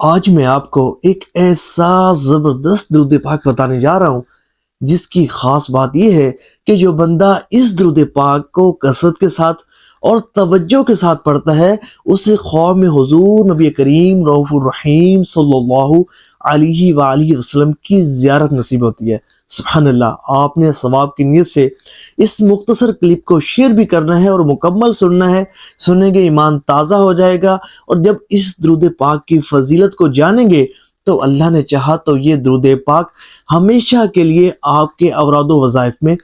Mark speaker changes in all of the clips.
Speaker 1: آج میں آپ کو ایک ایسا زبردست درود پاک بتانے جا رہا ہوں جس کی خاص بات یہ ہے کہ جو بندہ اس درود پاک کو کثرت کے ساتھ اور توجہ کے ساتھ پڑھتا ہے اسے خواب میں حضور نبی کریم رؤوف الرحیم صلی اللہ علیہ وآلہ وسلم کی زیارت نصیب ہوتی ہے۔ سبحان اللہ، آپ نے ثواب کی نیت سے اس مختصر کلپ کو شیئر بھی کرنا ہے اور مکمل سننا ہے۔ سنیں گے ایمان تازہ ہو جائے گا، اور جب اس درود پاک کی فضیلت کو جانیں گے تو اللہ نے چاہا تو یہ درود پاک ہمیشہ کے لیے آپ کے اوراد و وظائف میں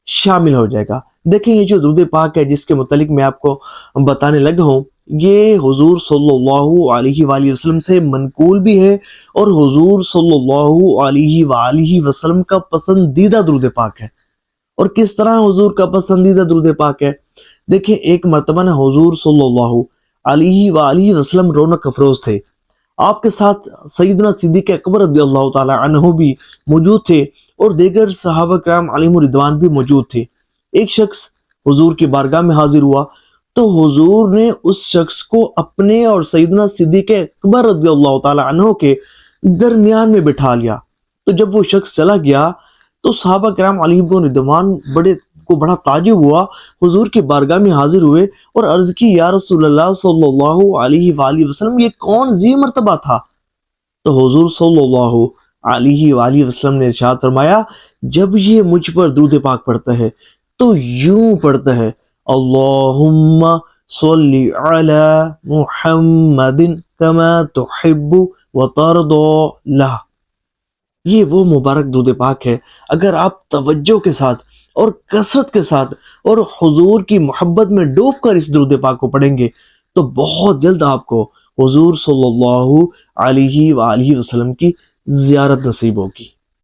Speaker 1: شامل ہو جائے گا۔ دیکھیں، یہ جو درود پاک ہے جس کے متعلق میں آپ کو بتانے لگا ہوں، یہ حضور صلی اللہ علیہ وآلہ وسلم سے منقول بھی ہے اور حضور صلی اللہ علیہ وآلہ وسلم کا پسندیدہ درود پاک ہے۔ اور کس طرح حضور کا پسندیدہ درود پاک ہے؟ دیکھیں، ایک مرتبہ حضور صلی اللہ علیہ وآلہ وسلم رونق افروز تھے۔ آپ کے ساتھ سیدنا صدیق اکبر رضی اللہ تعالی عنہ بھی موجود تھے اور دیگر صحابہ کرام علیہم رضوان بھی موجود تھے۔ ایک شخص حضور کی بارگاہ میں حاضر ہوا تو حضور نے اس شخص کو اپنے اور سیدنا صدیق اکبر رضی اللہ تعالی عنہ کے درمیان میں بٹھا لیا۔ تو جب وہ شخص چلا گیا تو صحابہ کرام علیہم رضوان بڑا تعجب ہوا، حضور کی بارگاہ میں حاضر ہوئے اور عرض کی، یا رسول اللہ صلی اللہ علیہ وآلہ وسلم، یہ کون ذی مرتبہ تھا؟ تو حضور صلی اللہ علیہ وآلہ وسلم نے ارشاد فرمایا، جب یہ مجھ پر درود پاک پڑھتا ہے تو یوں پڑھتا ہے، اللہم صلی علی محمد کما تحب وترضی لہ۔ یہ وہ مبارک درود پاک ہے، اگر آپ توجہ کے ساتھ اور کثرت کے ساتھ اور حضور کی محبت میں ڈوب کر اس درود پاک کو پڑھیں گے تو بہت جلد آپ کو حضور صلی اللہ علیہ وآلہ وسلم کی زیارت نصیب ہوگی۔